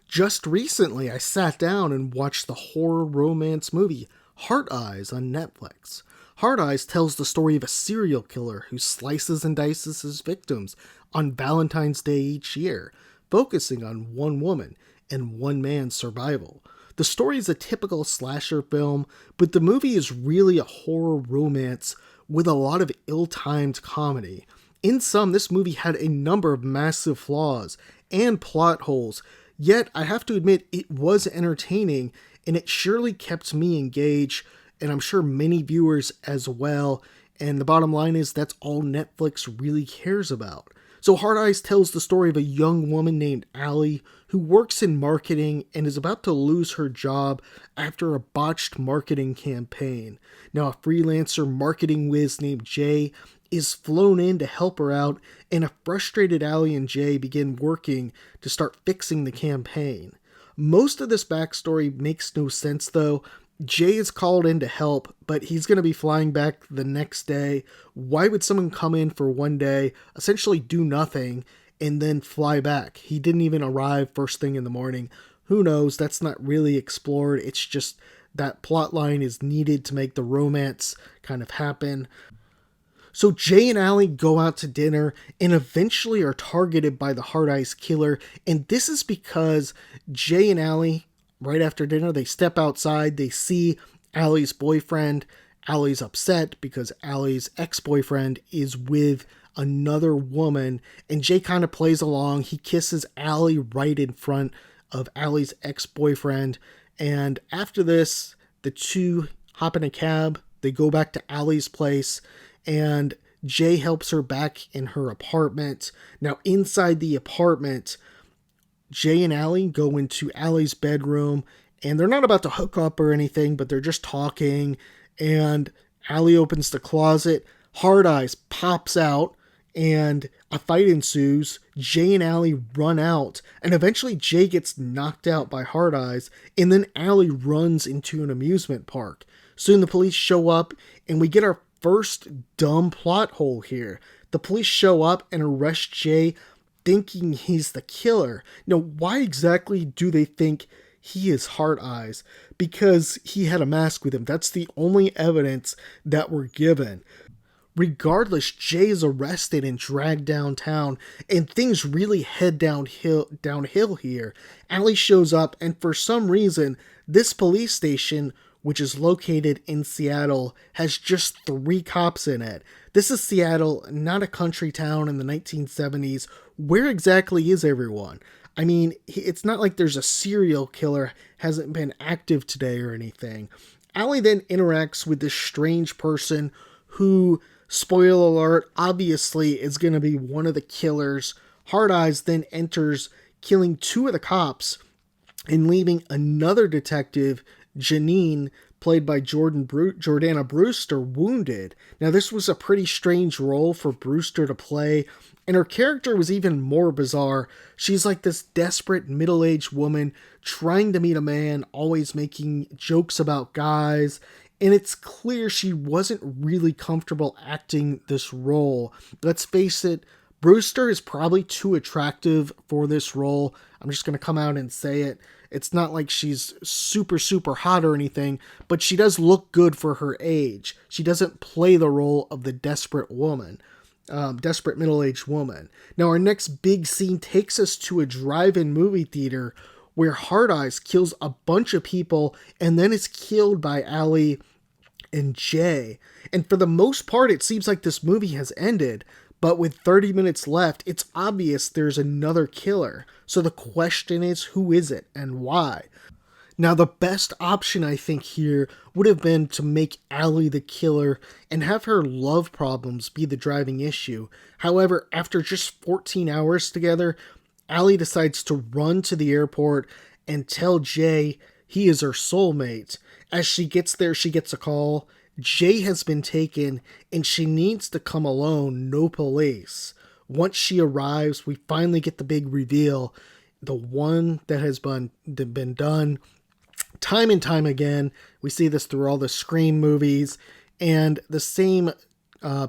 Just recently, I sat down and watched the horror romance movie Heart Eyes on Netflix. Heart Eyes tells the story of a serial killer who slices and dices his victims on Valentine's Day each year, focusing on one woman and one man's survival. The story is a typical slasher film, but the movie is really a horror romance with a lot of ill-timed comedy. In sum, this movie had a number of massive flaws and plot holes, yet I have to admit it was entertaining and it surely kept me engaged, and I'm sure many viewers as well. And the bottom line is that's all Netflix really cares about. So Hard Eyes tells the story of a young woman named Allie who works in marketing and is about to lose her job after a botched marketing campaign. Now a freelancer marketing whiz named Jay is flown in to help her out, and a frustrated Allie and Jay begin working to start fixing the campaign. Most of this backstory makes no sense though. Jay is called in to help, but he's going to be flying back the next day. Why would someone come in for one day, essentially do nothing, and then fly back? He didn't even arrive first thing in the morning. Who knows? That's not really explored. It's just that plot line is needed to make the romance kind of happen. So Jay and Allie go out to dinner and eventually are targeted by the Hard Eyes killer. And this is because Jay and Allie, right after dinner, they step outside, they see Allie's boyfriend. Allie's upset because Allie's ex-boyfriend is with another woman, and Jay kind of plays along. He kisses Allie right in front of Allie's ex-boyfriend, and after this, the two hop in a cab. They go back to Allie's place, and Jay helps her back in her apartment. Now, inside the apartment, Jay and Allie go into Allie's bedroom, and they're not about to hook up or anything, but they're just talking, and Allie opens the closet. Hard Eyes pops out, and a fight ensues. Jay and Allie run out, and eventually Jay gets knocked out by Hard Eyes, and then Allie runs into an amusement park. Soon the police show up, and we get our first dumb plot hole here. The police show up and arrest Jay, thinking he's the killer. Now, why exactly do they think he is Hard Eyes? Because he had a mask with him. That's the only evidence that we're given. Regardless, Jay is arrested and dragged downtown, and things really head downhill here. Allie shows up, and for some reason, this police station, which is located in Seattle, has just 3 cops in it. This is Seattle, not a country town in the 1970s. Where exactly is everyone? I mean, it's not like there's a serial killer hasn't been active today or anything. Allie then interacts with this strange person who, spoiler alert, obviously is going to be one of the killers. Hard Eyes then enters, killing 2 of the cops and leaving another detective, Janine, played by Jordana Brewster, wounded. Now, this was a pretty strange role for Brewster to play, and her character was even more bizarre. She's like this desperate middle-aged woman trying to meet a man, always making jokes about guys, and it's clear she wasn't really comfortable acting this role. Let's face it, Brewster is probably too attractive for this role. I'm just going to come out and say it. It's not like she's super, super hot or anything, but she does look good for her age. She doesn't play the role of the desperate woman, desperate middle-aged woman. Now, our next big scene takes us to a drive-in movie theater where Hard Eyes kills a bunch of people and then is killed by Allie and Jay. And for the most part, it seems like this movie has ended. But with 30 minutes left, it's obvious there's another killer. So the question is, who is it and why? Now, the best option, I think, here would have been to make Allie the killer and have her love problems be the driving issue. However, after just 14 hours together, Allie decides to run to the airport and tell Jay he is her soulmate. As she gets there, she gets a call. Jay has been taken, and she needs to come alone, no police. Once she arrives, we finally get the big reveal, the one that has been done time and time again. We see this through all the Scream movies, and the same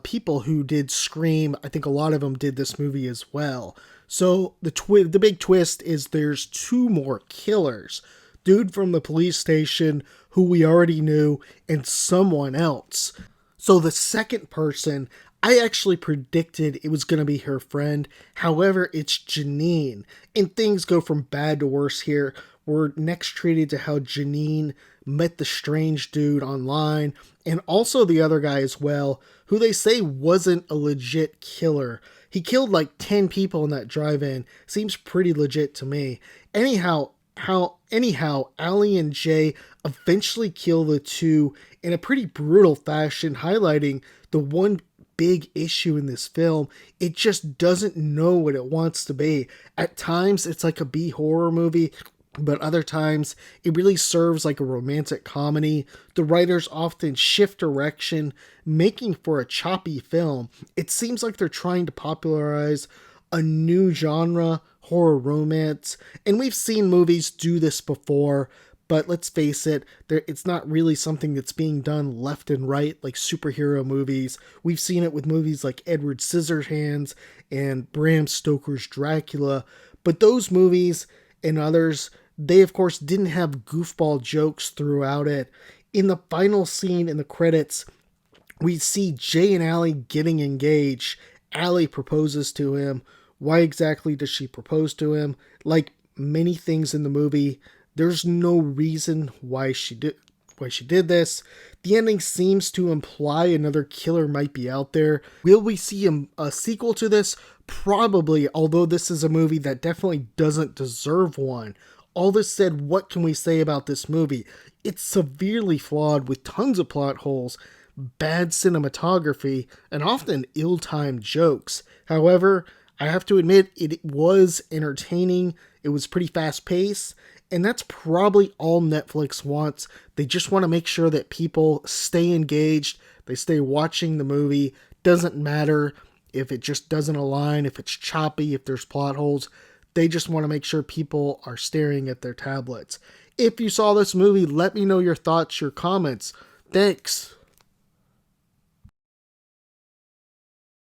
people who did Scream, I think a lot of them did this movie as well. So the big twist is there's two more killers. Dude from the police station who we already knew and someone else. So the second person, I actually predicted it was going to be her friend. However, it's Janine. And things go from bad to worse here. We're next treated to how Janine met the strange dude online and also the other guy as well, who they say wasn't a legit killer. He killed like 10 people in that drive-in. Seems pretty legit to me. Anyhow, Allie and Jay eventually kill the two in a pretty brutal fashion, highlighting the one big issue in this film. It just doesn't know what it wants to be. At times it's like a B horror movie, but other times it really serves like a romantic comedy. The writers often shift direction, making for a choppy film. It seems like they're trying to popularize a new genre, horror romance, and we've seen movies do this before, but let's face it, it's not really something that's being done left and right like superhero movies. We've seen it with movies like Edward Scissorhands and Bram Stoker's Dracula, but those movies and others, they of course didn't have goofball jokes throughout it. In the final scene in the credits, we see Jay and Allie getting engaged. Allie proposes to him. Why exactly does she propose to him? Like many things in the movie, there's no reason why she did this. The ending seems to imply another killer might be out there. Will we see a sequel to this? Probably, although this is a movie that definitely doesn't deserve one. All this said, what can we say about this movie? It's severely flawed with tons of plot holes, bad cinematography, and often ill-timed jokes. However, I have to admit, it was entertaining, it was pretty fast-paced, and that's probably all Netflix wants. They just want to make sure that people stay engaged, they stay watching the movie. Doesn't matter if it just doesn't align, if it's choppy, if there's plot holes. They just want to make sure people are staring at their tablets. If you saw this movie, let me know your thoughts, your comments. Thanks.